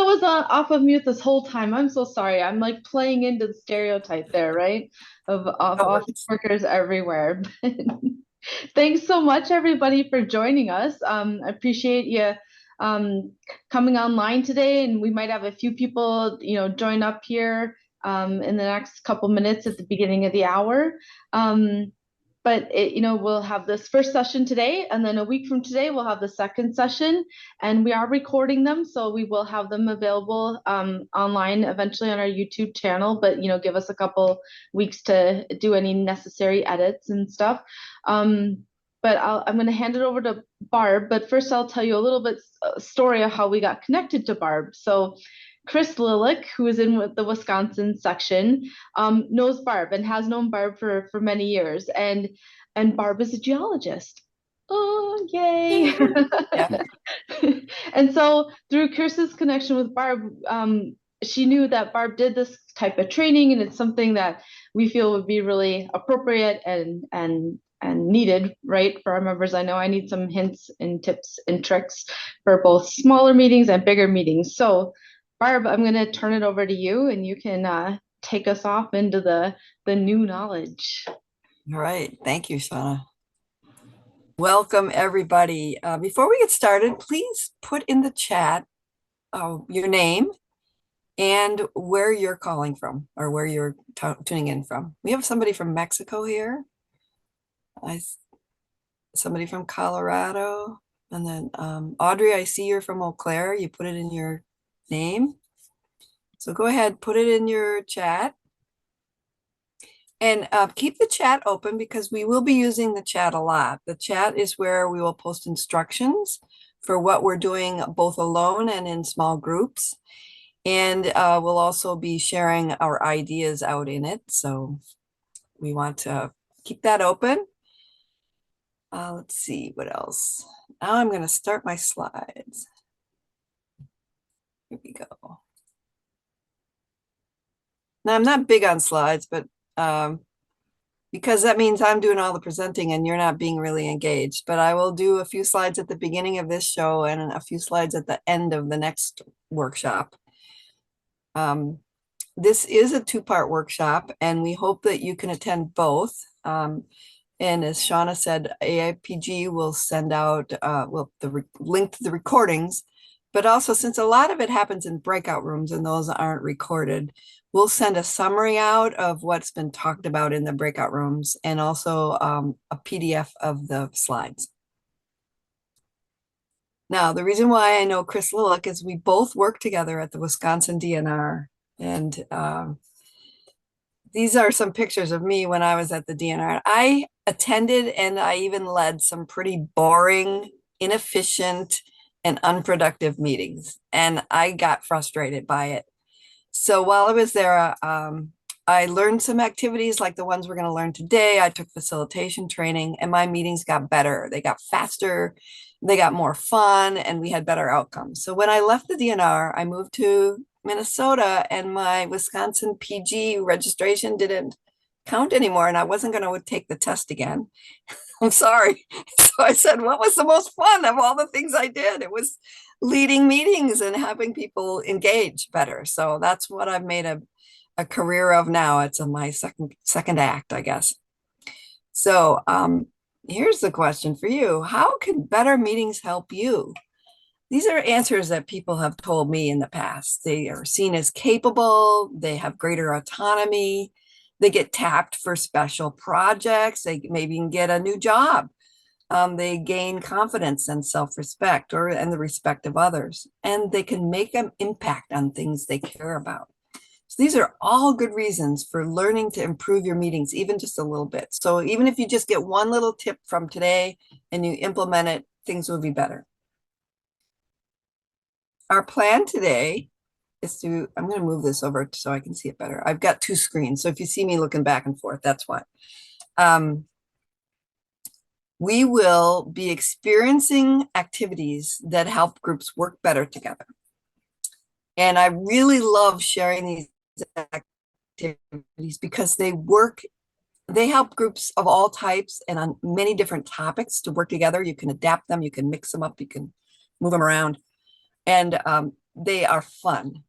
was off of mute this whole time. I'm so sorry. I'm like playing into the stereotype there, right? Of No office worries. workers everywhere. Thanks so much, everybody, for joining us. I appreciate you um, coming online today, and we might have a few people, join up here in the next couple minutes at the beginning of the hour. Um, but we'll have this first session today, and then a week from today, we'll have the second session, and we are recording them, so we will have them available online eventually on our YouTube channel. But give us a couple weeks to do any necessary edits and stuff. I'm going to hand it over to Barb, but first I'll tell you a little bit story of how we got connected to Barb. So Chris Lilick, who is in the Wisconsin section, knows Barb and has known Barb for many years, and Barb is a geologist. Oh, yay! Yeah. And so through Chris's connection with Barb, she knew that Barb did this type of training, and it's something that we feel would be really appropriate and needed, right, for our members. I know I need some hints and tips and tricks for both smaller meetings and bigger meetings. So, Barb, I'm going to turn it over to you, and you can take us off into the new knowledge. All right. Thank you, Shauna. Welcome, everybody. Before we get started, please put in the chat your name and where you're calling from or where you're tuning in from. We have somebody from Mexico here. Somebody from Colorado. And then Audrey, I see you're from Eau Claire. You put it in your name. So go ahead, put it in your chat. And keep the chat open because we will be using the chat a lot. The chat is where we will post instructions for what we're doing both alone and in small groups. And we'll also be sharing our ideas out in it. So we want to keep that open. Let's see what else. Now I'm going to start my slides. Here we go. Now I'm not big on slides, but because that means I'm doing all the presenting and you're not being really engaged. But I will do a few slides at the beginning of this show and a few slides at the end of the next workshop. This is a two-part workshop, and we hope that you can attend both. And as Shauna said, AIPG will send out the link to the recordings, but also since a lot of it happens in breakout rooms and those aren't recorded, we'll send a summary out of what's been talked about in the breakout rooms and also a PDF of the slides. Now, the reason why I know Chris Lilick is we both work together at the Wisconsin DNR. And these are some pictures of me when I was at the DNR. I attended and I even led some pretty boring, inefficient, and unproductive meetings. And I got frustrated by it. So while I was there, I learned some activities like the ones we're going to learn today. I took facilitation training and my meetings got better. They got faster, they got more fun, and we had better outcomes. So when I left the DNR, I moved to Minnesota and my Wisconsin PG registration didn't count anymore and I wasn't going to take the test again. I'm sorry. So I said, what was the most fun of all the things I did? It was leading meetings and having people engage better. So that's what I've made a career of now. It's my second act, I guess. So here's the question for you. How can better meetings help you? These are answers that people have told me in the past. They are seen as capable, they have greater autonomy, they get tapped for special projects, they maybe can get a new job. They gain confidence and self-respect and the respect of others, and they can make an impact on things they care about. So these are all good reasons for learning to improve your meetings, even just a little bit. So even if you just get one little tip from today and you implement it, things will be better. Our plan today is I'm going to move this over so I can see it better. I've got two screens. So if you see me looking back and forth, that's why. We will be experiencing activities that help groups work better together. And I really love sharing these activities because they help groups of all types and on many different topics to work together. You can adapt them, you can mix them up, you can move them around. And they are fun.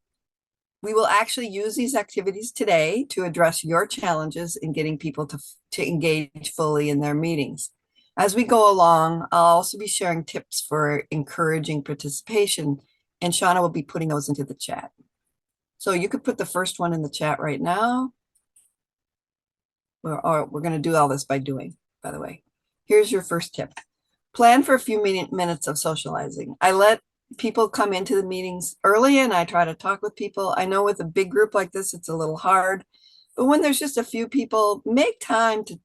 We will actually use these activities today to address your challenges in getting people to engage fully in their meetings. As we go along, I'll also be sharing tips for encouraging participation, and Shauna will be putting those into the chat. So you could put the first one in the chat right now. Or we're going to do all this by doing, by the way. Here's your first tip. Plan for a few minutes of socializing. I let people come into the meetings early and I try to talk with people. I know with a big group like this, it's a little hard, but when there's just a few people, make time to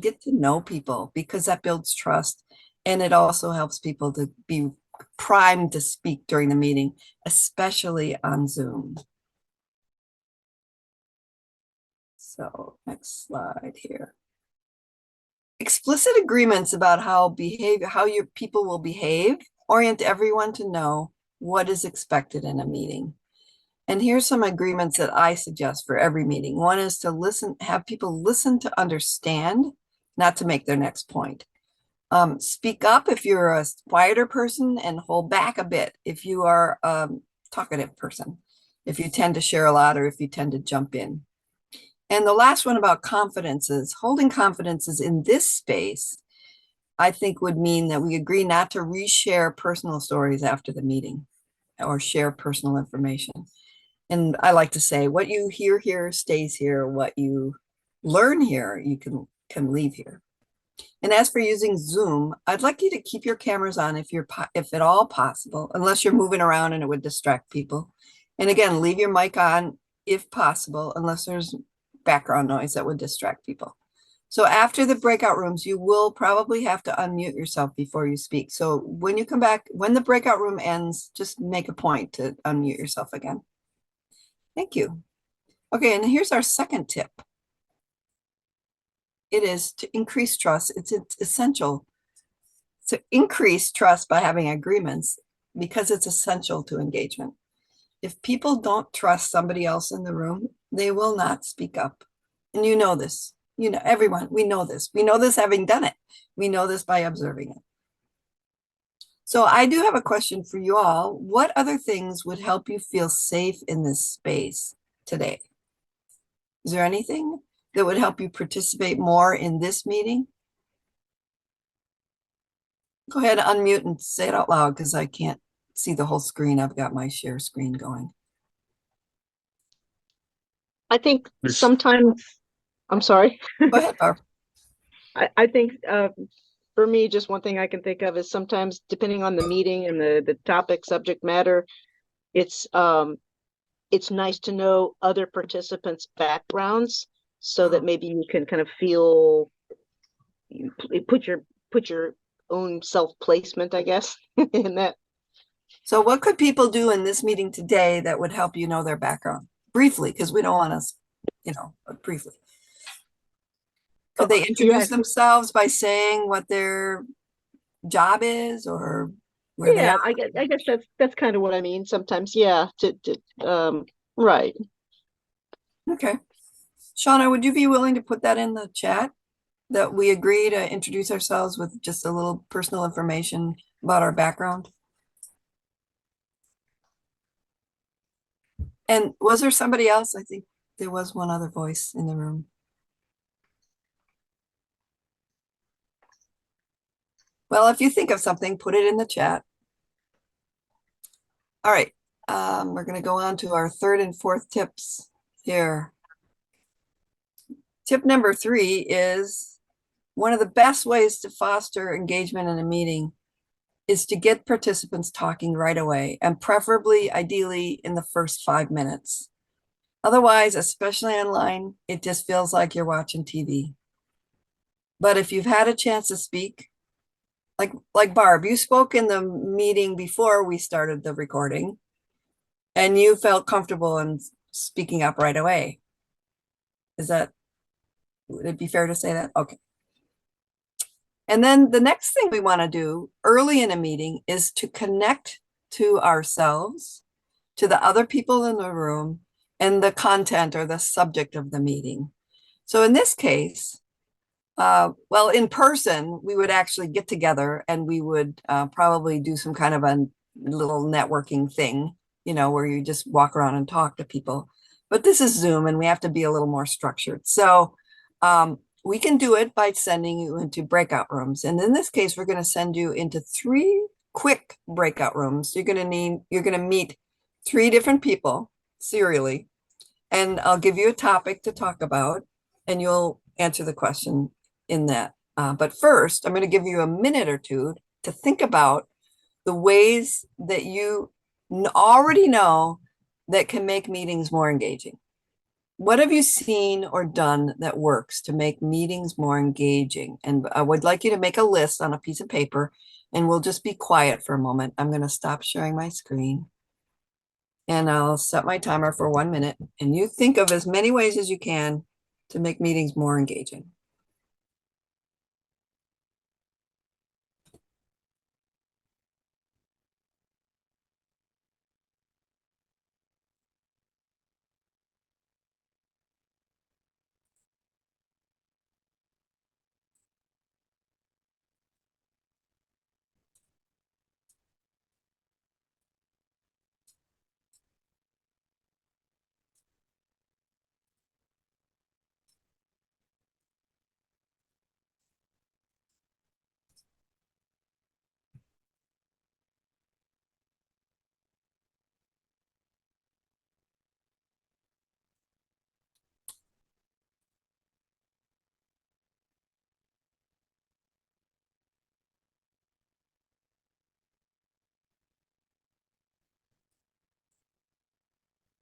get to know people, because that builds trust. And it also helps people to be primed to speak during the meeting, especially on Zoom. So next slide here. Explicit agreements about how your people will behave orient everyone to know what is expected in a meeting. And here's some agreements that I suggest for every meeting. One is to listen, have people listen to understand, not to make their next point. Speak up if you're a quieter person, and hold back a bit if you are a talkative person, if you tend to share a lot or if you tend to jump in. And the last one about confidences, holding confidences in this space, I think would mean that we agree not to reshare personal stories after the meeting or share personal information. And I like to say, what you hear here stays here. What you learn here, you can leave here. And as for using Zoom, I'd like you to keep your cameras on if at all possible, unless you're moving around and it would distract people. And again, leave your mic on if possible, unless there's background noise that would distract people. So after the breakout rooms, you will probably have to unmute yourself before you speak. So when you come back, when the breakout room ends, just make a point to unmute yourself again. Thank you. Okay, and here's our second tip. It is to increase trust. It's essential to increase trust by having agreements, because it's essential to engagement. If people don't trust somebody else in the room, they will not speak up. And you know this. You know, everyone, we know this. We know this having done it. We know this by observing it. So I do have a question for you all. What other things would help you feel safe in this space today? Is there anything that would help you participate more in this meeting? Go ahead, unmute and say it out loud, because I can't see the whole screen. I've got my share screen going. I think sometimes, I'm sorry. Go ahead, Barb. I think for me, just one thing I can think of is sometimes, depending on the meeting and the topic, subject matter, it's nice to know other participants' backgrounds, so that maybe you can kind of feel, you put your own self-placement, I guess, in that. So what could people do in this meeting today that would help you know their background? Briefly, because we don't want to, briefly. Could they introduce themselves by saying what their job is, or where they are? I guess that's kind of what I mean. Sometimes, yeah, right. Okay. Shauna, would you be willing to put that in the chat, that we agree to introduce ourselves with just a little personal information about our background? And was there somebody else? I think there was one other voice in the room. Well, if you think of something, put it in the chat. All right, we're going to go on to our third and fourth tips here. Tip number 3 is, one of the best ways to foster engagement in a meeting is to get participants talking right away, and preferably, ideally, in the first 5 minutes. Otherwise, especially online, it just feels like you're watching TV. But if you've had a chance to speak, like Barb, you spoke in the meeting before we started the recording, and you felt comfortable in speaking up right away. Would it be fair to say that? Okay. And then the next thing we want to do early in a meeting is to connect to ourselves, to the other people in the room, and the content or the subject of the meeting. So in this case, well, in person, we would actually get together and we would probably do some kind of a little networking thing where you just walk around and talk to people. But this is Zoom and we have to be a little more structured. So we can do it by sending you into breakout rooms. And in this case, we're going to send you into 3 quick breakout rooms. You're going to meet 3 different people serially. And I'll give you a topic to talk about and you'll answer the question in that. But first, I'm going to give you a minute or two to think about the ways that you already know that can make meetings more engaging. What have you seen or done that works to make meetings more engaging? And I would like you to make a list on a piece of paper and we'll just be quiet for a moment. I'm going to stop sharing my screen and I'll set my timer for 1 minute and you think of as many ways as you can to make meetings more engaging.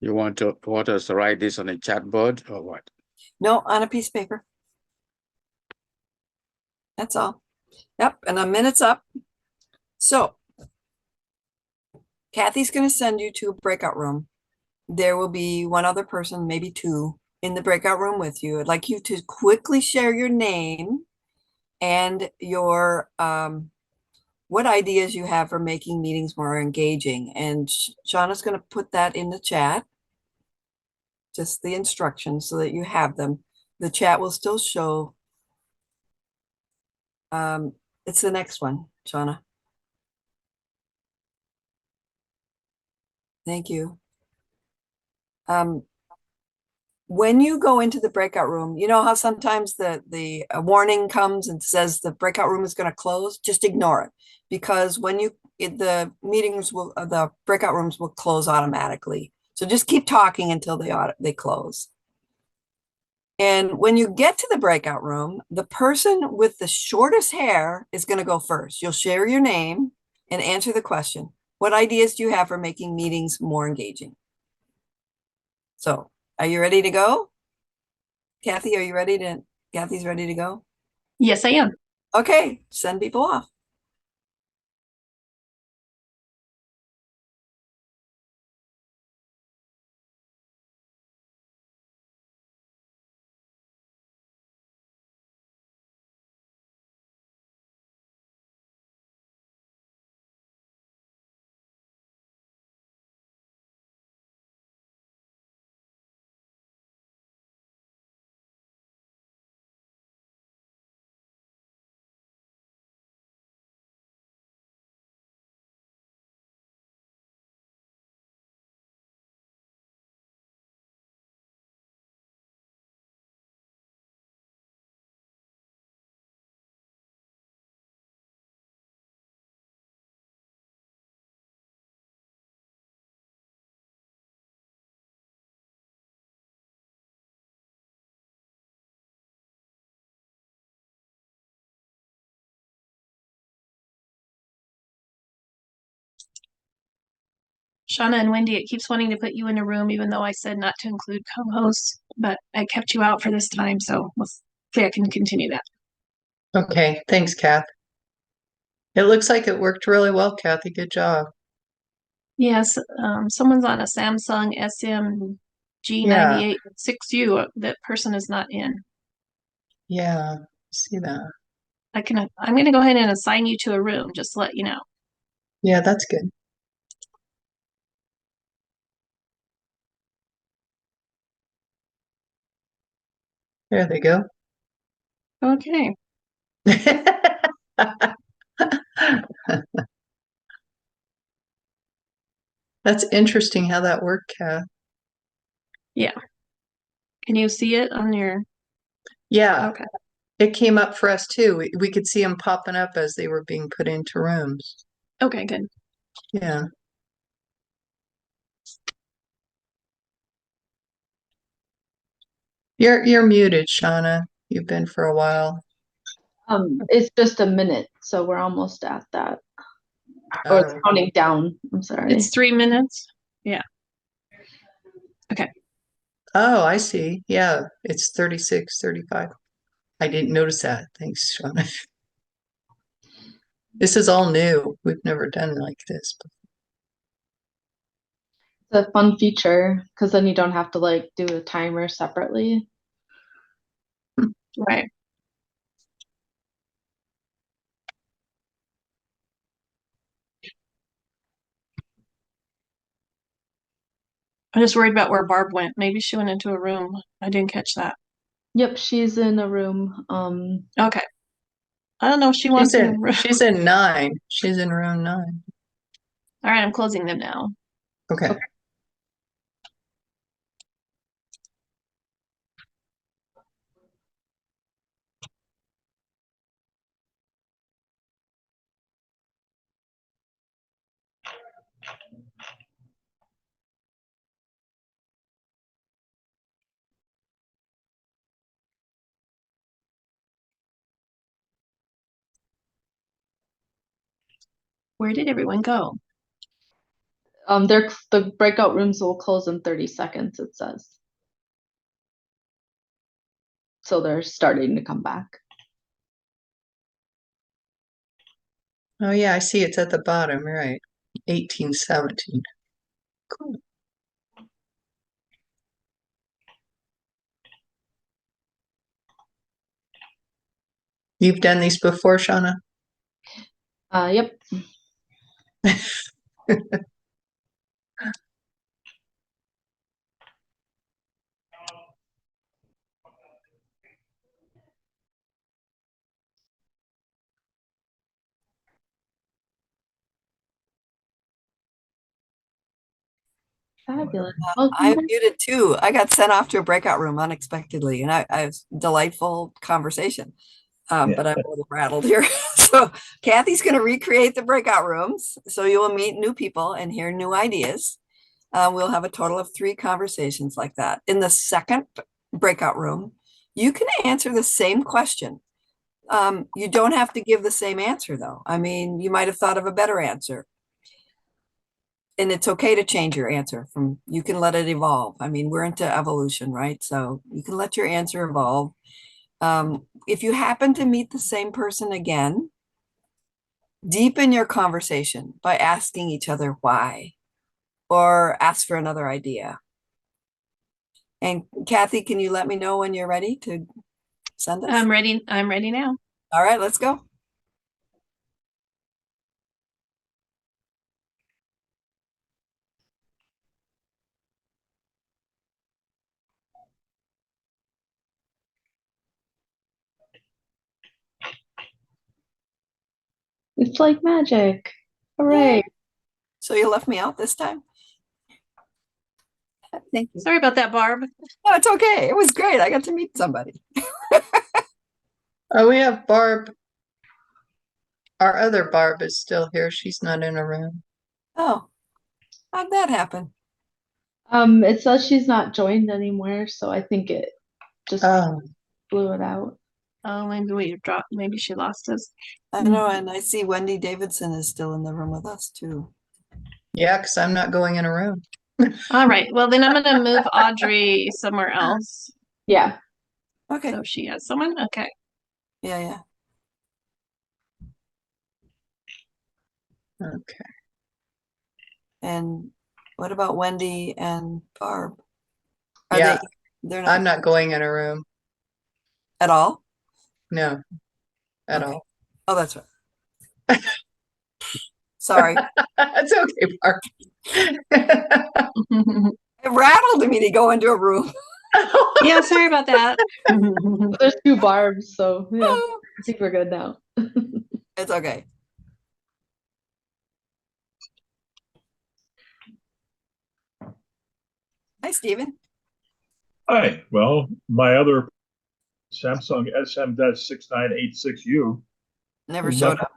You want us to write this on a chat board or what? No, on a piece of paper. That's all. Yep, and a minute's up. So Kathy's going to send you to a breakout room. There will be 1 other person, maybe 2, in the breakout room with you. I'd like you to quickly share your name and your what ideas you have for making meetings more engaging. And Shauna's going to put that in the chat, just the instructions so that you have them. The chat will still show. It's the next one, Shauna. Thank you. When you go into the breakout room, you know how sometimes the warning comes and says the breakout room is going to close? Just ignore it, because when the breakout rooms will close automatically. So just keep talking until they close. And when you get to the breakout room, the person with the shortest hair is going to go first. You'll share your name and answer the question. What ideas do you have for making meetings more engaging? So, are you ready to go? Kathy, are you ready to? Kathy's ready to go? Yes, I am. Okay, send people off. Shauna and Wendy, it keeps wanting to put you in a room, even though I said not to include co-hosts, but I kept you out for this time, so hopefully I can continue that. Okay, thanks, Kath. It looks like it worked really well, Kathy. Good job. Yes, someone's on a Samsung SMG98-6U. That person is not in. Yeah, see that. I'm going to go ahead and assign you to a room, just to let you know. Yeah, that's good. There they go. Okay. That's interesting how that worked, Kath. Can you see it on your? Yeah, Okay. it came up for us too. We could see them popping up as they were being put into rooms. Okay, good. Yeah. You're muted, Shauna. You've been for a while. It's just a minute, so we're almost at that. Or it's Oh. counting down. I'm sorry. It's 3 minutes. Yeah. Okay. Oh, I see. Yeah, it's 36, 35. I didn't notice that. Thanks, Shauna. This is all new. We've never done like this. It's a fun feature because then you don't have to like do a timer separately. Right. I'm just worried about where Barb went. Maybe she went into a room. I didn't catch that. Yep, she's in a room. Okay. I don't know if she wants in a room. She's in 9. She's in room 9. All right, I'm closing them now. Okay. Okay. Where did everyone go? The breakout rooms will close in 30 seconds, it says. So they're starting to come back. Oh yeah, I see it's at the bottom, right. 1817. Cool. You've done these before, Shauna? Yep. Fabulous. Well, I muted too. I got sent off to a breakout room unexpectedly, and I was delightful conversation. But I'm a little rattled here. So Kathy's going to recreate the breakout rooms, so you will meet new people and hear new ideas. We'll have a total of 3 conversations like that. In the second breakout room, you can answer the same question. You don't have to give the same answer, though. I mean, you might have thought of a better answer. And it's okay to change your answer you can let it evolve. I mean, we're into evolution, right? So you can let your answer evolve. If you happen to meet the same person again, deepen your conversation by asking each other why, or ask for another idea. And Kathy, can you let me know when you're ready to send us? I'm ready. I'm ready now. All right, let's go. it's like magic. Hooray. So you left me out this time? Thank you. Sorry about that, Barb. No, it's okay. It was great. I got to meet somebody. Oh, we have Barb. Our other Barb is still here. She's not in a room. Oh, how'd that happen? It says she's not joined anymore, so I think it just Oh, blew it out. Oh, maybe we dropped. Maybe she lost us. I know, and I see Wendy Davidson is still in the room with us too. yeah, because I'm not going in a room. All right. Well, then I'm going to move Audrey somewhere else. Yeah. Okay. So she has someone. Okay. Yeah, yeah. Okay. And what about Wendy and Barb? Yeah, They're I'm not not going in a room. at all? No, at Okay. all. Oh, that's right. Sorry. That's okay, Barb. It rattled me to go into a room. Yeah, sorry about that. There's 2 barbs, so yeah, I think we're good now. It's okay. Hi, Stephen. Hi, well, my other Samsung SM-6986U Never was showed not. up.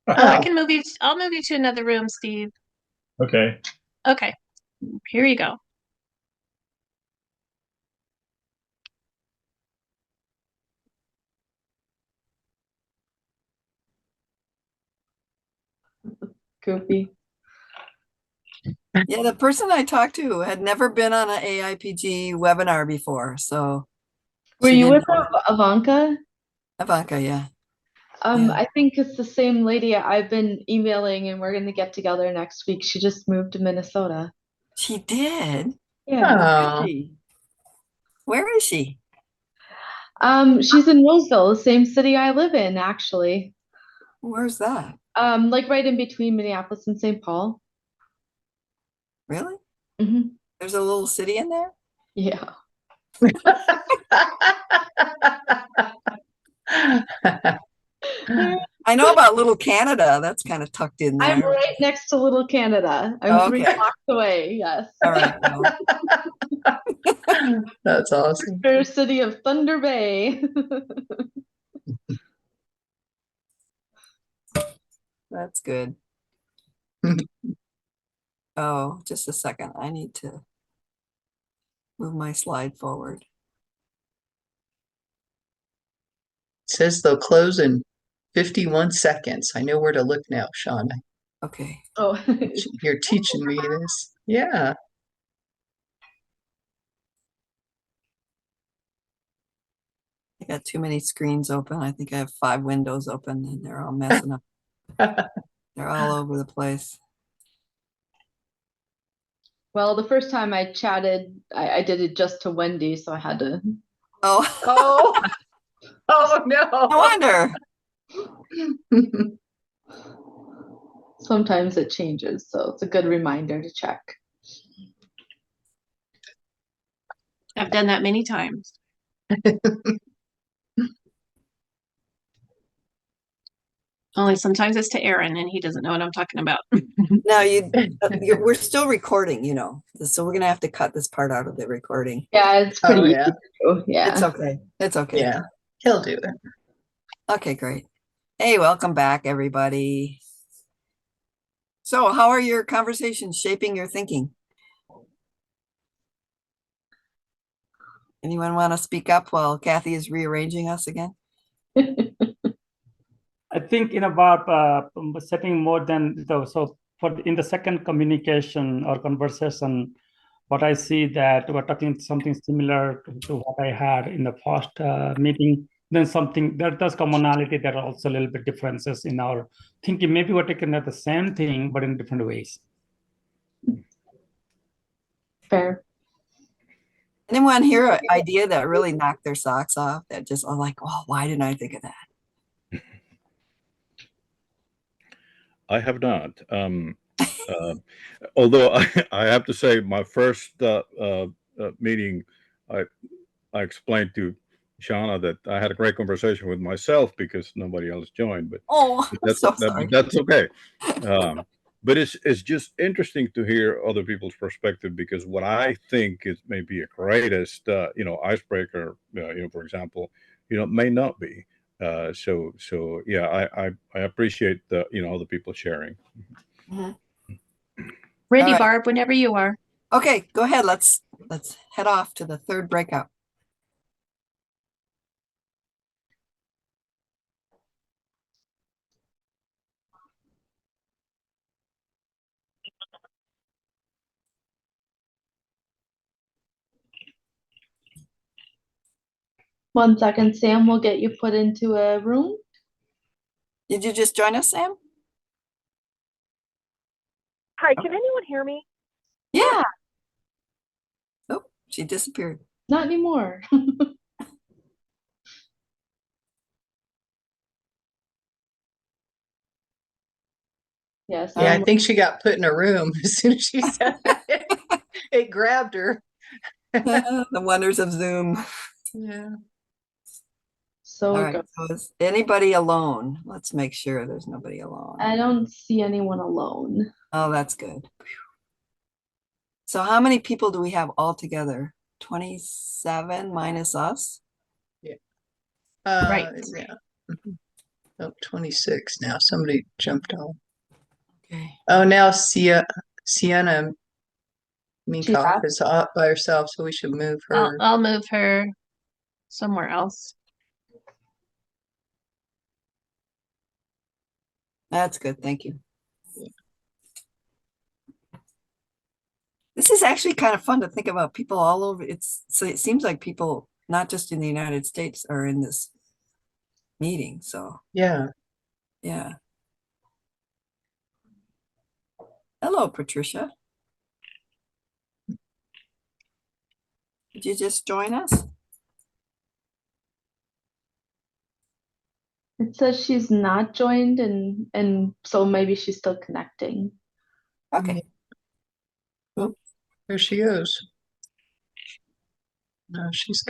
I Oh. can move you. I'll move you to another room, Steve. Okay, Okay, here you go. Goofy. Yeah, the person I talked to had never been on an AIPG webinar before. So Were she you didn't with know. Ivanka? Ivanka, yeah. Yeah. I think it's the same lady I've been emailing, and we're gonna get together next week. She just moved to Minnesota. She did. Yeah. Oh. Really? Where is she? She's in Roseville, the same city I live in, actually. Where's that? Like right in between Minneapolis and St. Paul. Really? Hmm. There's a little city in there? Yeah. I know about Little Canada. That's kind of tucked in I'm there. right next to Little Canada. I'm 3 Okay. blocks away. Yes. All right. Well, That's awesome. Fair city of Thunder Bay. that's good. Oh, just a second. I need to move my slide forward. It says they'll close in 51 seconds. I know where to look now, Sean. Okay. Oh, You're teaching me this. Yeah. I got too many screens open. I think I have 5 windows open and they're all messing up. They're all over the place. well, the first time I chatted, I did it just to Wendy, so I had to. Oh, Oh, oh no wonder. no. Sometimes it changes, so it's a good reminder to check. I've done that many times. Only sometimes it's to Aaron, and he doesn't know what I'm talking about. Now we're still recording, you know, so we're gonna have to cut this part out of the recording. Yeah, it's pretty Oh, easy yeah. to do. It's Yeah. okay. It's okay. Yeah, he'll do it. Okay, great. Hey, welcome back, everybody. So, how are your conversations shaping your thinking? Anyone want to speak up while Kathy is rearranging us again? I think in about setting more than so for in the second communication or conversation, what I see that we're talking something similar to what I had in the first meeting. Then something there's commonality. There are also a little bit differences in our thinking. Maybe we're taking at the same thing but in different ways. Fair. Anyone hear an idea that really knocked their socks off? That just I'm like, oh, why didn't I think of that? I have not. Although I have to say, my first meeting, I explained to Shauna that I had a great conversation with myself because nobody else joined. But Oh, I'm so sorry. that's okay. But it's just interesting to hear other people's perspective, because what I think is maybe a greatest icebreaker, for example, may not be. So yeah, I appreciate the other people sharing. Mhm. Ready, All right. Barb, whenever you are. Okay, go ahead. Let's head off to the third breakout. One second, Sam, we'll get you put into a room. Did you just join us, Sam? Hi, can anyone hear me? Yeah. Oh, she disappeared. Not anymore. Yes. Yeah, I Sam, think she got put in a room as soon as she said it. It grabbed her. The wonders of Zoom. Yeah. so All right. good. So is anybody alone? Let's make sure there's nobody alone. I don't see anyone alone. Oh, that's good. So how many people do we have altogether? 27 minus us? Right. Yeah. Oh, 26 now. Somebody jumped on. Okay. Oh, now Sienna She's Minkoff back. is up by herself, so we should move her. I'll move her somewhere else. That's good. Thank you. This is actually kind of fun to think about people all over. So it seems like people, not just in the United States, are in this meeting. So Yeah. yeah. Hello, Patricia. Did you just join us? It says she's not joined, and so maybe she's still connecting. Okay. Oh, there she goes. No, she's.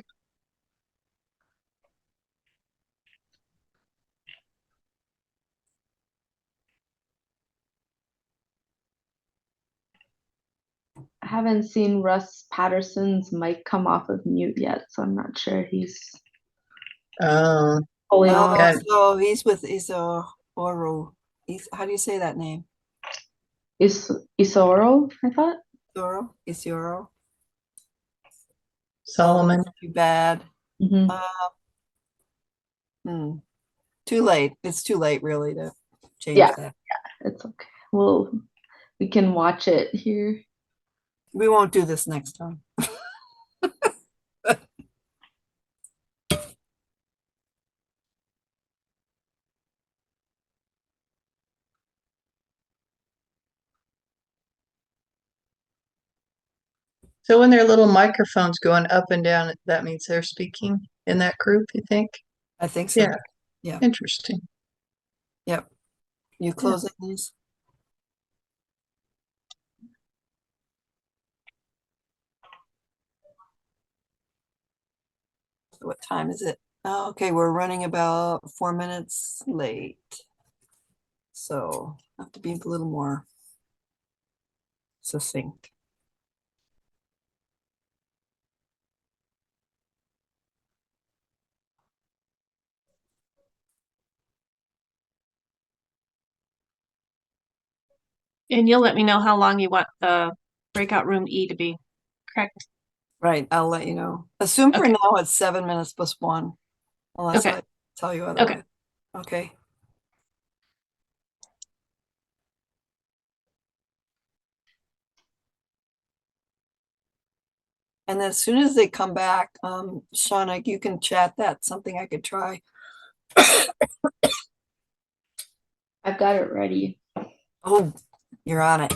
I haven't seen Russ Patterson's mic come off of mute yet, so I'm not sure he's Oh, fully on. Oh, Yeah. so he's with Isoro. How do you say that name? Isoro, I thought. Isoro. Solomon. Oh, too bad. Mhm. Too late. It's too late, really, to change Yeah. that. It's okay. We can watch it here. We won't do this next time. So when their little microphones going up and down, that means they're speaking in that group, you think? I think so. Yeah. Yeah. Interesting. Yep. You closing these? What time is it? Oh, okay, we're running about 4 minutes late. So I have to be a little more succinct. And you'll let me know how long you want the breakout room E to be, correct? Right, I'll let you know. Assume for Okay. now it's 7 minutes plus 1, unless Okay. I tell you otherwise. Okay. And then as soon as they come back, Shauna, you can chat that, something I could try. I've got it ready. Oh, you're on it.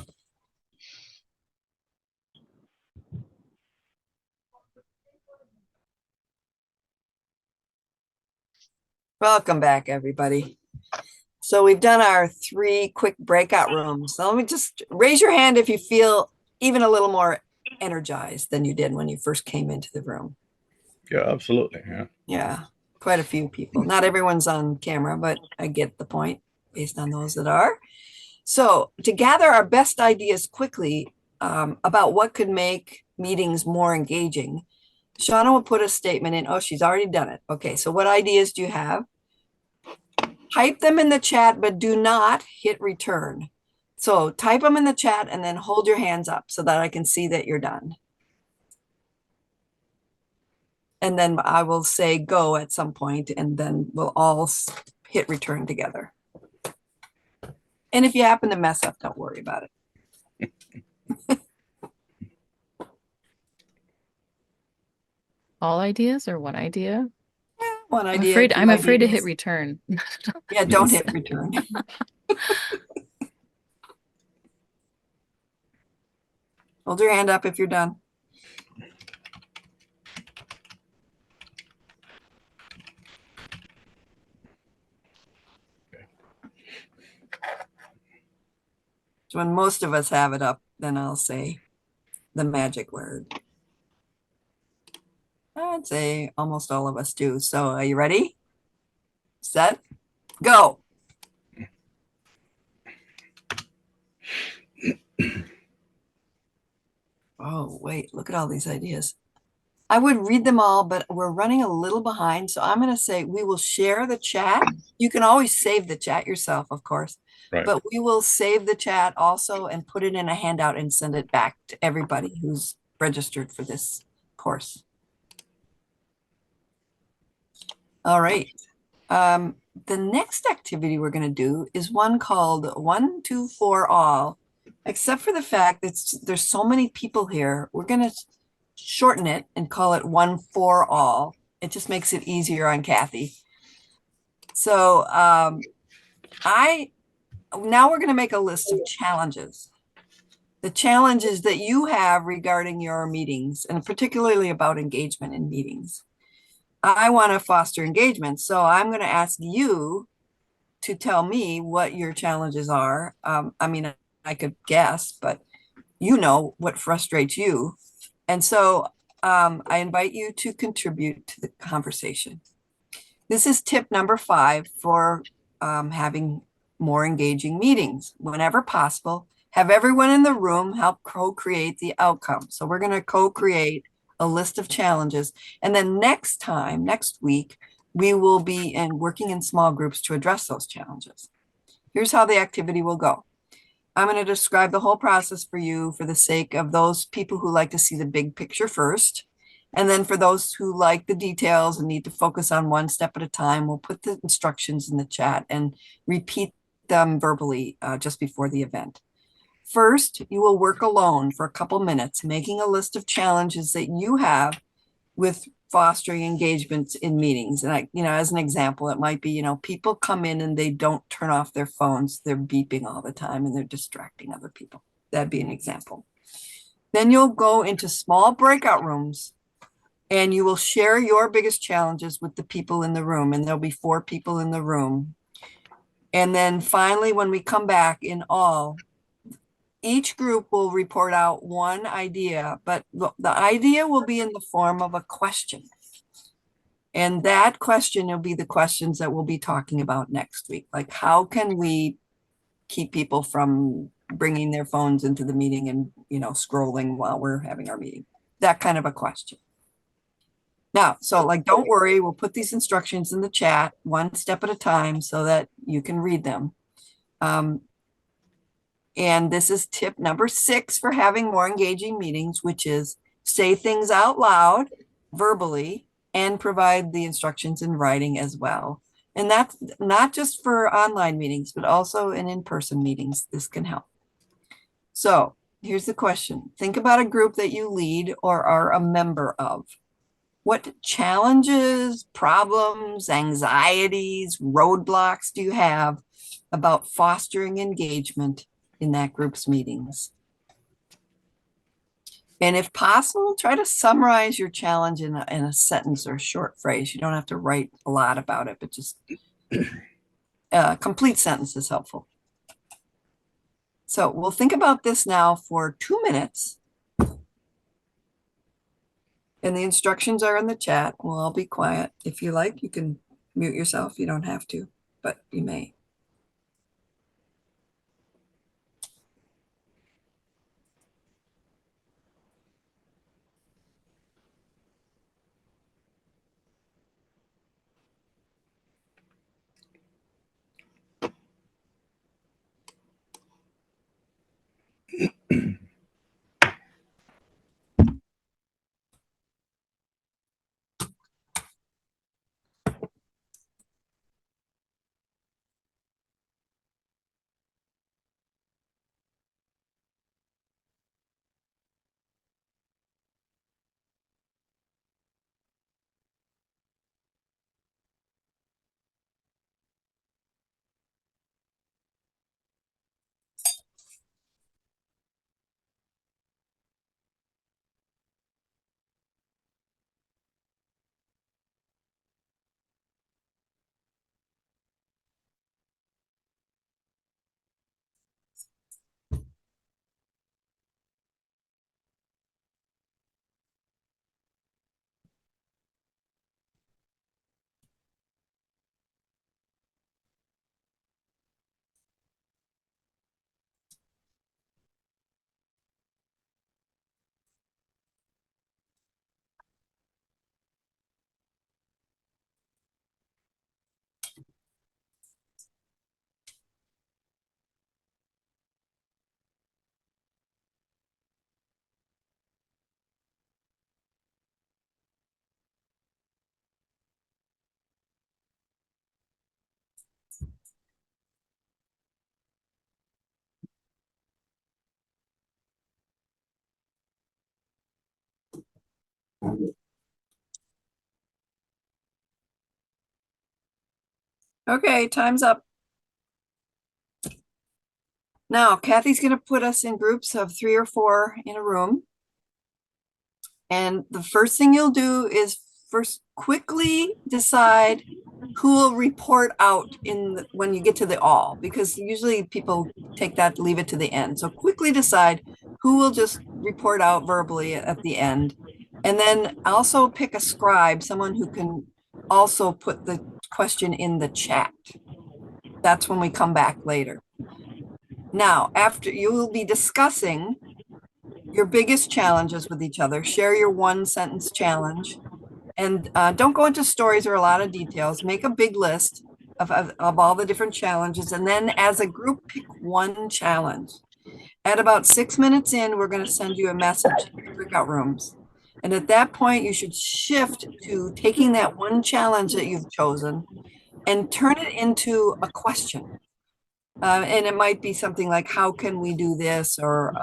Welcome back, everybody. So we've done our 3 quick breakout rooms. So let me just raise your hand if you feel even a little more energized than you did when you first came into the room. Yeah, absolutely. Yeah. Yeah, quite a few people. Not everyone's on camera, but I get the point based on those that are. So to gather our best ideas quickly about what could make meetings more engaging, Shauna will put a statement in. Oh, she's already done it. Okay, so what ideas do you have? Type them in the chat, but do not hit return. So type them in the chat and then hold your hands up so that I can see that you're done. And then I will say go at some point, and then we'll all hit return together. And if you happen to mess up, don't worry about it. All ideas or one idea? One idea. I'm afraid to hit return. Yeah, don't hit return. Hold your hand up if you're done. So when most of us have it up, then I'll say the magic word. I'd say almost all of us do. So are you ready? Set, go. Oh, wait, look at all these ideas. I would read them all, but we're running a little behind. So I'm going to say we will share the chat. You can always save the chat yourself, of course, Right. but we will save the chat also and put it in a handout and send it back to everybody who's registered for this course. All right. The next activity we're going to do is one called 1, 2, 4 all, except for the fact that there's so many people here. We're going to shorten it and call it 1, 4 all. It just makes it easier on Kathy. So now we're going to make a list of challenges. The challenges that you have regarding your meetings, and particularly about engagement in meetings. I want to foster engagement, so I'm going to ask you to tell me what your challenges are. I mean, I could guess, but you know what frustrates you. And so I invite you to contribute to the conversation. This is tip number 5 for having more engaging meetings. Whenever possible, have everyone in the room help co-create the outcome. So we're going to co-create a list of challenges. And then next week, we will be working in small groups to address those challenges. Here's how the activity will go. I'm going to describe the whole process for you for the sake of those people who like to see the big picture first. And then for those who like the details and need to focus on one step at a time, we'll put the instructions in the chat and repeat them verbally just before the event. First, you will work alone for a couple minutes, making a list of challenges that you have with fostering engagement in meetings. And as an example, it might be, people come in and they don't turn off their phones. They're beeping all the time and they're distracting other people. That'd be an example. Then you'll go into small breakout rooms and you will share your biggest challenges with the people in the room. And there'll be 4 people in the room. And then finally, when we come back in all, each group will report out one idea, but the idea will be in the form of a question. And that question will be the questions that we'll be talking about next week. Like, how can we keep people from bringing their phones into the meeting and, scrolling while we're having our meeting? That kind of a question. Now, so don't worry, we'll put these instructions in the chat one step at a time so that you can read them. And this is tip number 6 for having more engaging meetings, which is say things out loud, verbally, and provide the instructions in writing as well. And that's not just for online meetings, but also in in-person meetings. This can help. So here's the question. Think about a group that you lead or are a member of. What challenges, problems, anxieties, roadblocks do you have about fostering engagement in that group's meetings? And if possible, try to summarize your challenge in a sentence or a short phrase. You don't have to write a lot about it, but just a complete sentence is helpful. So we'll think about this now for 2 minutes. And the instructions are in the chat. We'll all be quiet. If you like, you can mute yourself. You don't have to, but you may. Okay, time's up. Now, Kathy's going to put us in groups of 3 or 4 in a room. And the first thing you'll do is first quickly decide who will report out when you get to the all, because usually people take that, leave it to the end. So quickly decide who will just report out verbally at the end. And then also pick a scribe, someone who can also put the question in the chat. That's when we come back later. Now, after you will be discussing your biggest challenges with each other, share your 1-sentence challenge, and don't go into stories or a lot of details. Make a big list of all the different challenges, and then as a group, pick one challenge. At about 6 minutes in, we're going to send you a message in breakout rooms. And at that point, you should shift to taking that one challenge that you've chosen and turn it into a question. And it might be something like, how can we do this? Or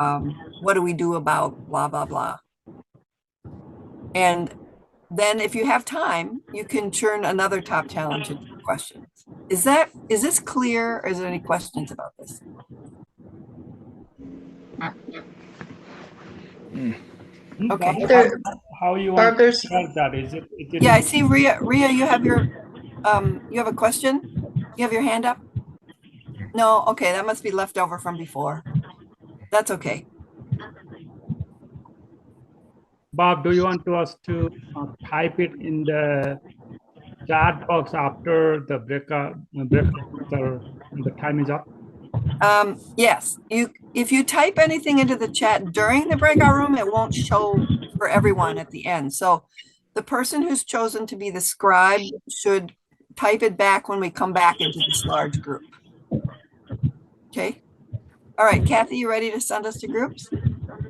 what do we do about blah, blah, blah. And then if you have time, you can turn another top challenge into questions. Is this clear? Or is there any questions about this? Okay. How you Barb, want there's- to share that? Is it Yeah, I see Rhea, you have you have a question? You have your hand up? No, okay, that must be left over from before. That's okay. Bob, do you want us to type it in the chat box after the breakout or the time is up? Yes, if you type anything into the chat during the breakout room, it won't show for everyone at the end. So the person who's chosen to be the scribe should type it back when we come back into this large group. Okay. All right, Kathy, you ready to send us to groups?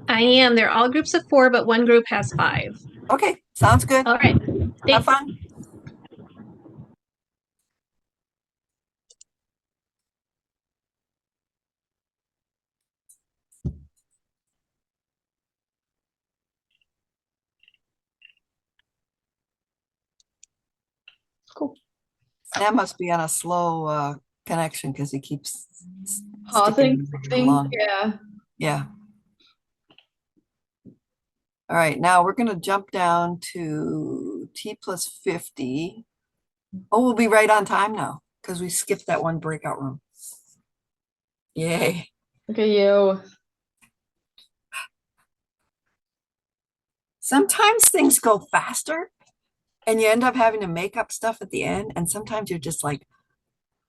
I am. They're all groups of 4, but one group has 5. Okay, sounds good. All right. Have Thanks. fun. Cool. That must be on a slow connection because he keeps Pausing. sticking along. Yeah. Yeah. All right, now we're going to jump down to T plus 50. Oh, we'll be right on time now because we skipped that one breakout room. Yay. Look at you. Sometimes things go faster and you end up having to make up stuff at the end. And sometimes you're just like,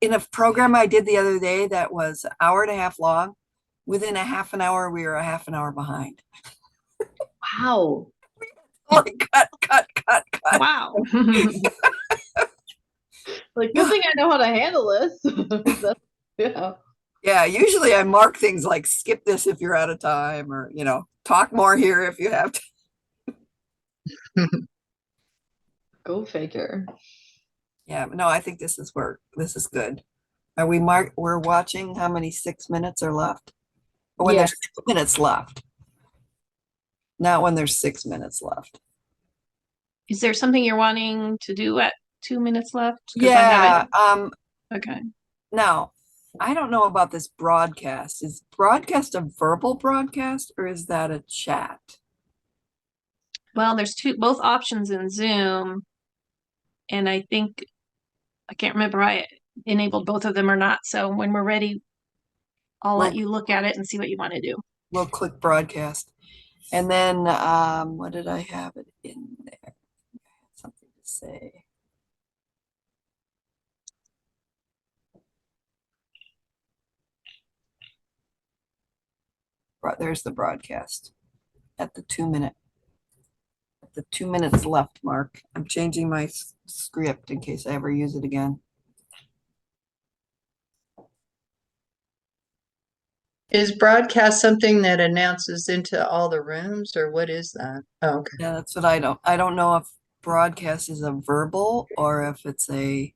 in a program I did the other day that was an hour and a half long, within a half an hour, we were a half an hour behind. Wow. Like, cut. Wow. Like, good thing I know how to handle this. Yeah. Yeah, usually I mark things like skip this if you're out of time, or, talk more here if you have to. Go figure. Yeah, no, I think this is good. We're watching how many 6 minutes are left? Or when Yes. there's 2 minutes left. Not when there's 6 minutes left. Is there something you're wanting to do at 2 minutes left? 'Cause Yeah. Okay. Now, I don't know about this broadcast. Is broadcast a verbal broadcast or is that a chat? Well, there's both options in Zoom. And I can't remember I enabled both of them or not. So when we're ready, I'll let you look at it and see what you want to do. We'll click broadcast. And then, what did I have it in there? I had something to say. There's the broadcast at the 2 minute. At the 2 minutes left mark. I'm changing my script in case I ever use it again. Is broadcast something that announces into all the rooms, or what is that? Oh, okay. Yeah, that's what I don't know if broadcast is a verbal or if it's I've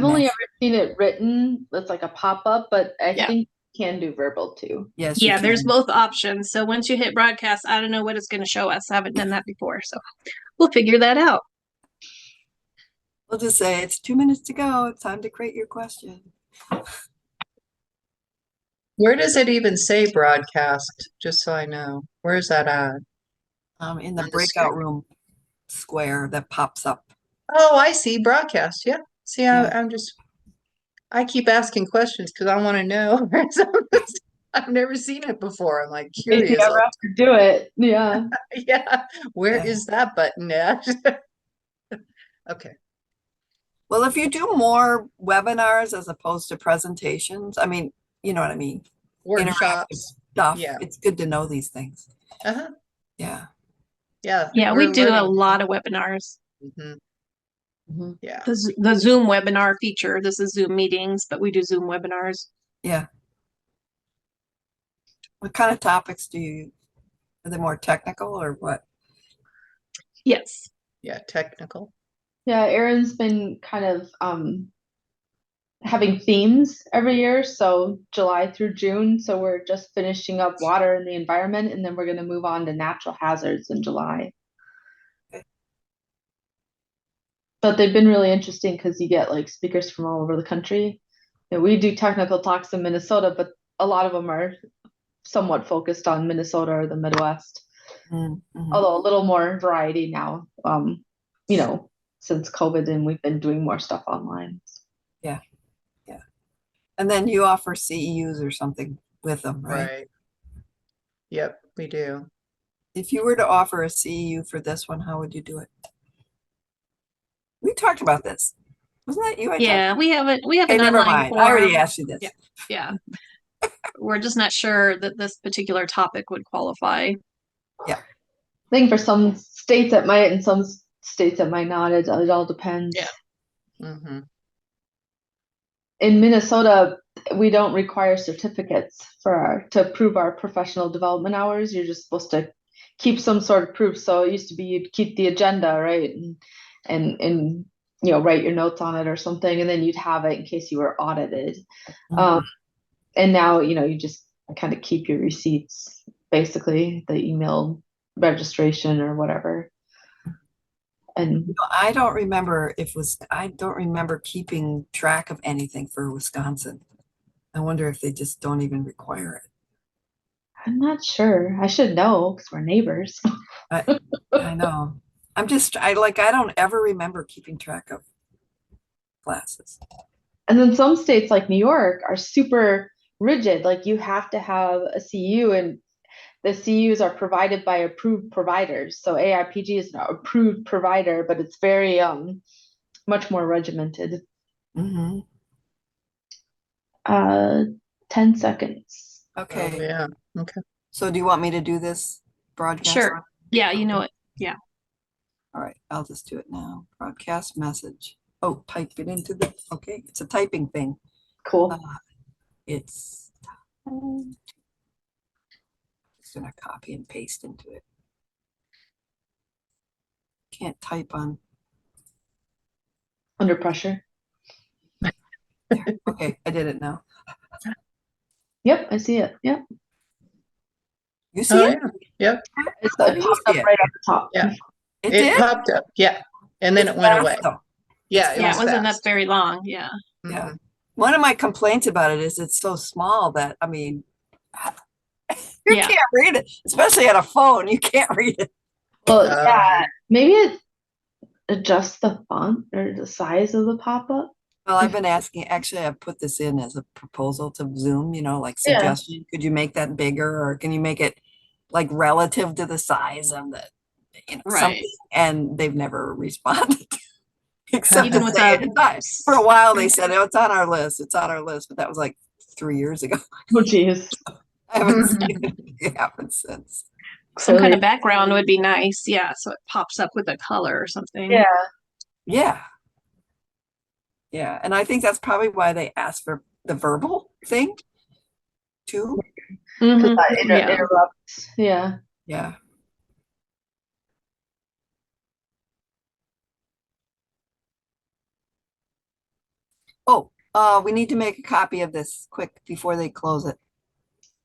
only ever seen it written. It's like a pop-up, but I think can do verbal too. Yes, you Yeah, there's can. both options. So once you hit broadcast, I don't know what it's going to show us. I haven't done that before. So we'll figure that out. We'll just say it's 2 minutes to go. It's time to create your question. Where does it even say broadcast? Just so I know. Where is that at? In the On the breakout screen. room square that pops up. Oh, I see. Broadcast. Yeah. See, Yeah. I keep asking questions because I want to know. I've never seen it before. I'm like If you curious. ever have to do it, yeah. Yeah. Where Yeah. is that button at? Okay. Well, if you do more webinars as opposed to presentations, I mean, you know what I mean? Interactive Workshops. stuff. Yeah. It's good to know these things. Uh-huh. Yeah. Yeah. Yeah, we we're do a learning. lot of webinars. Mhm. Yeah. The Zoom webinar feature, this is Zoom meetings, but we do Zoom webinars. Yeah. What kind of topics are they more technical or what? Yes. Yeah. Technical. Yeah, Erin's been kind of having themes every year, so July through June. So we're just finishing up water and the environment, and then we're going to move on to natural hazards in July. Okay. But they've been really interesting because you get like speakers from all over the country. And we do technical talks in Minnesota, but a lot of them are somewhat focused on Minnesota or the Midwest. Mm-hmm. Although a little more variety now, you know, since COVID, and we've been doing more stuff online. Yeah. Yeah. And then you offer CEUs or something with them, right? Right. Yep, we do. If you were to offer a CEU for this one, how would you do it? We talked about this. Wasn't that you? Yeah, we have an Okay, never online mind. I already form. asked you this. Yeah. We're just not sure that this particular topic would qualify. Yeah. I think for some states it might, and some states it might not. It all depends. Yeah. Mm-hmm. In Minnesota, we don't require certificates to prove our professional development hours. You're just supposed to keep some sort of proof. So it used to be you'd keep the agenda, right? And you know, write your notes on it or something, and then you'd have it in case you were audited. Mhm. And now, you know, you just kind of keep your receipts, basically the email registration or whatever. And I don't remember I don't remember keeping track of anything for Wisconsin. I wonder if they just don't even require it. I'm not sure. I should know because we're neighbors. I know. I don't ever remember keeping track of classes. And then some states like New York are super rigid. Like you have to have a CU, and the CUs are provided by approved providers. So AIPG is an approved provider, but it's very much more regimented. Mm-hmm. 10 seconds. Okay. Oh, yeah. Okay. So do you want me to do this broadcast? Sure. Yeah, you know it. Yeah. All right, I'll just do it now. Broadcast message. Oh, type it into okay, it's a typing thing. Cool. It's just gonna copy and paste into it. Can't type on. Under pressure. There. Okay, I did it now. Yep, I see it. Yep. You see it? Yeah. Yep. It How do you popped up see it? right at the top. Yeah. It It did? popped up. Yeah. And then It's it went fast, away. though. Yeah, Yeah, it was wasn't up fast. very long. Yeah. Yeah. Mhm. One of my complaints about it is it's so small that, I mean, you Yeah. can't read it, especially on a phone. You can't read it. Well, yeah, maybe it adjusts the font or the size of the pop-up. Well, I've been asking, actually, I put this in as a proposal to Zoom, like Yeah. suggestion. Could you make that bigger, or can you make it like relative to the size of the, Right. something? And they've never responded. Except Even to with say a- it. For a while, they said, oh, it's on our list. It's on our list. But that was like 3 years ago. Oh, geez. I haven't seen it happen since. Some kind Clearly. of background would be nice. Yeah. So it pops up with a color or something. Yeah. Yeah. Yeah. And I think that's probably why they asked for the verbal thing too. Because Mhm. that Yeah. interrupts. Yeah. Yeah. Oh, We need to make a copy of this quick before they close it.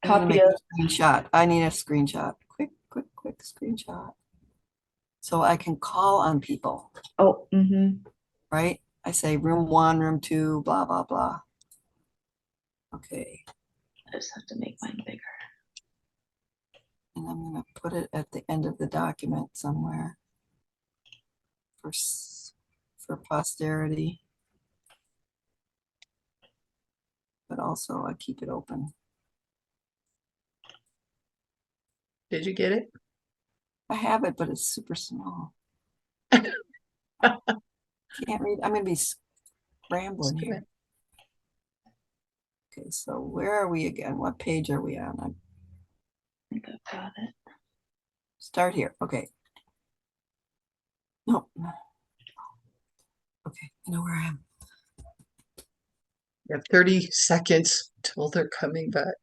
I need to Copy make of. a screenshot. I need a screenshot. Quick screenshot. So I can call on people, Oh, right? I say room 1, room 2, blah, blah, blah. Okay. I just have to make mine bigger. And I'm going to put it at the end of the document somewhere for posterity. But also I keep it open. Did you get it? I have it, but it's super small. Can't read. I'm going to be scrambling here. Okay, so where are we again? What page are we on? I think I've got it. Start here. Okay. No. Okay, I know where I am. You have 30 seconds till they're coming back.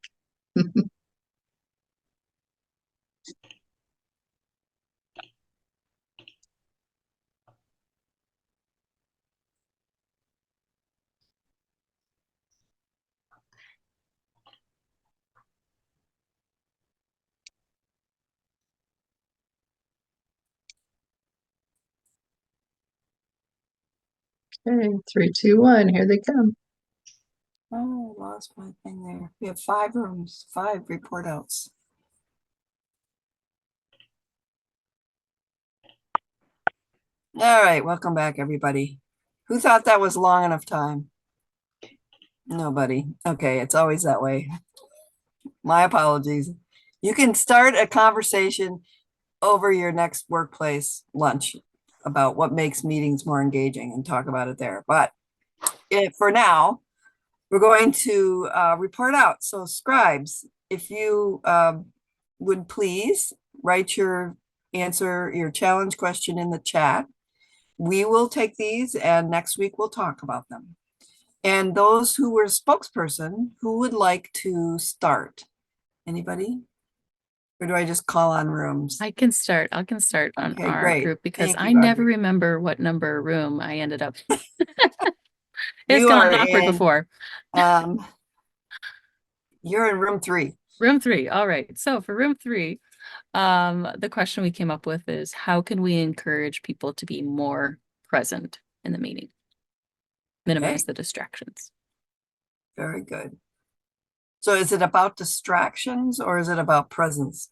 Okay, 3, 2, 1, here they come. Oh, lost my thing there. We have 5 rooms, 5 report outs. All right, welcome back, everybody. Who thought that was long enough time? Nobody. Okay, it's always that way. My apologies. You can start a conversation over your next workplace lunch about what makes meetings more engaging and talk about it there. But for now, we're going to report out. So scribes, if you would please write your answer, your challenge question in the chat. We will take these and next week we'll talk about them. And those who were spokesperson, who would like to start? Anybody? Or do I just call on rooms? I can start on Okay, our great. group because Thank you, I never Audrey. remember what number room I ended up. It's You are gone awkward in, before. You're in room 3. Room 3. All right. So for room 3, the question we came up with is how can we encourage people to be more present in the meeting? Minimize the distractions. Very good. So is it about distractions or is it about presence?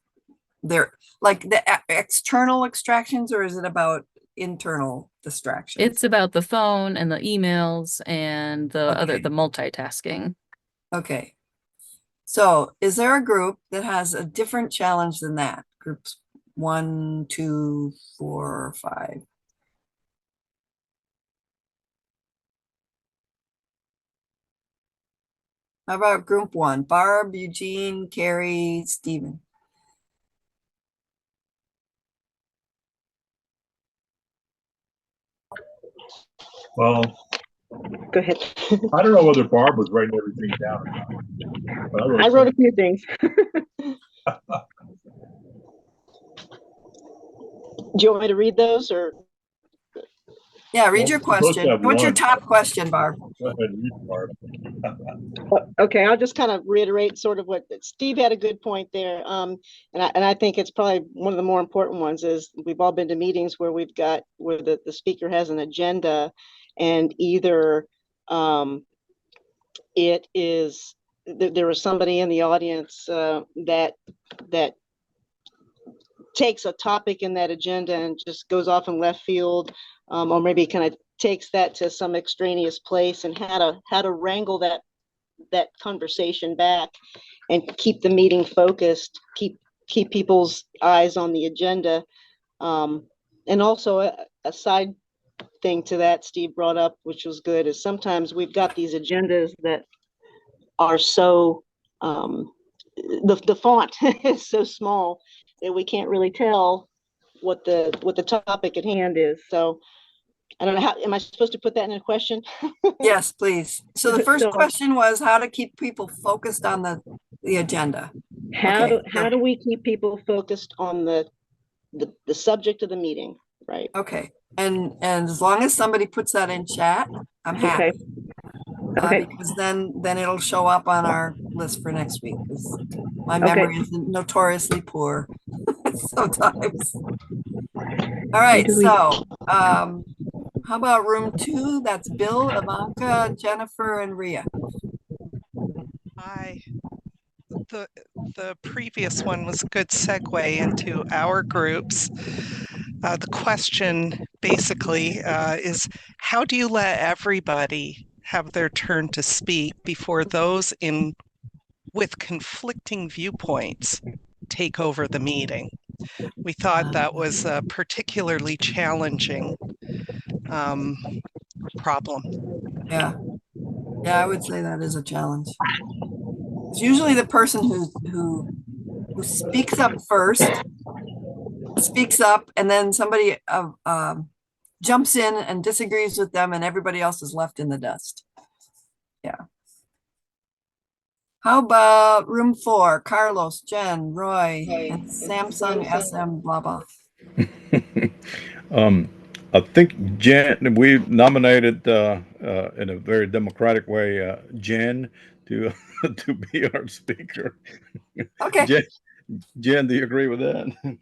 They're like the external distractions, or is it about internal distractions? It's about the phone and the emails and the multitasking. Okay. So is there a group that has a different challenge than that? Groups 1, 2, 4, 5. How about group 1? Barb, Eugene, Carrie, Stephen. Well, Go ahead. I don't know whether Barb was writing everything down or not. But I wrote a few things. Do you want me to read those or? Yeah, read your question. What's your top question, Barb? Go ahead, read, Barb. Okay, I'll just kind of reiterate sort of what Steve had a good point there. And I think it's probably one of the more important ones is we've all been to meetings where we've got where the speaker has an agenda and either it is there is somebody in the audience that takes a topic in that agenda and just goes off in left field, or maybe kind of takes that to some extraneous place, and how to wrangle that conversation back and keep the meeting focused, keep people's eyes on the agenda. And also a side thing to that Steve brought up, which was good, is sometimes we've got these agendas that are so the font is so small that we can't really tell what the topic at hand is. So I don't know how, am I supposed to put that in a question? Yes, please. So the first question was how to keep people focused on the agenda. How do we keep people focused on the subject of the meeting, right? Okay. And as long as somebody puts that in chat, I'm happy. Okay. Because then it'll show up on our list for next week. 'Cause my Okay. memory is notoriously poor sometimes. All right, do we- so how about room 2? That's Bill, Ivanka, Jennifer, and Ria. Hi. The previous one was a good segue into our groups. The question basically is, how do you let everybody have their turn to speak before those with conflicting viewpoints take over the meeting? We thought that was a particularly challenging problem. Yeah, I would say that is a challenge. It's usually the person who speaks up first, speaks up, and then somebody jumps in and disagrees with them, and everybody else is left in the dust. Yeah. How about room 4? Carlos, Jen, Roy, and Samsung SM, blah, blah. I think Jen, we nominated in a very democratic way, Jen to to be our speaker. Okay. Jen, do you agree with that?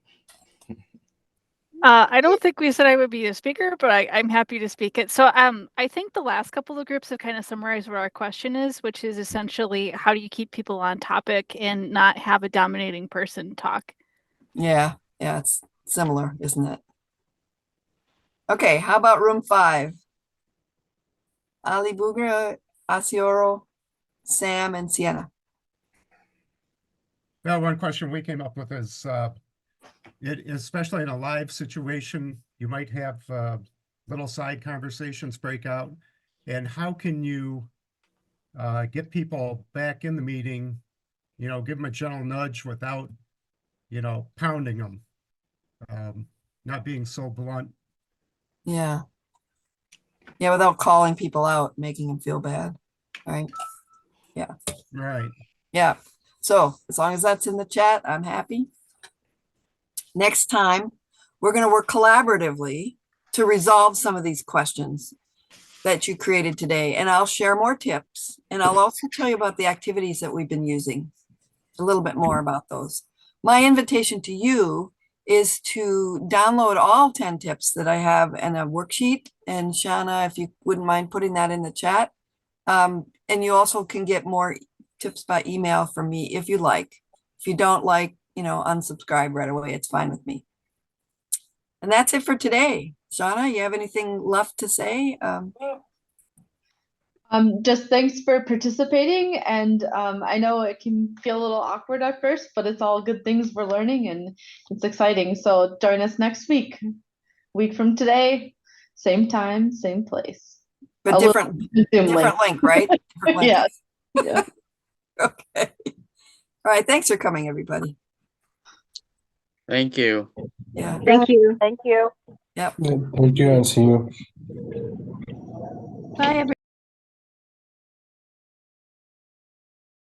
I don't think we said I would be a speaker, but I'm happy to speak it. So I think the last couple of groups have kind of summarized what our question is, which is essentially how do you keep people on topic and not have a dominating person talk? Yeah, it's similar, isn't it? Okay, how about room 5? Ali Bugra, Asioro, Sam, and Sienna. Well, one question we came up with is, especially in a live situation, you might have little side conversations break out. And how can you get people back in the meeting, give them a gentle nudge without, pounding them, not being so blunt. Yeah, without calling people out, making them feel bad, right? Yeah. Right. Yeah, so as long as that's in the chat, I'm happy. Next time, we're going to work collaboratively to resolve some of these questions that you created today. And I'll share more tips. And I'll also tell you about the activities that we've been using, a little bit more about those. My invitation to you is to download all 10 tips that I have in a worksheet. And Shauna, if you wouldn't mind putting that in the chat. And you also can get more tips by email from me if you like. If you don't like, unsubscribe right away, it's fine with me. And that's it for today. Shauna, you have anything left to say? Just thanks for participating, and I know it can feel a little awkward at first, but it's all good things we're learning, and it's exciting. So join us next week from today, same time, same place. But different link, right? Different link. Yeah. Okay. All right. Thanks for coming, everybody. Thank you. Yeah. Thank you. Thank you. Yep. Thank you, and see you. Bye, everyone.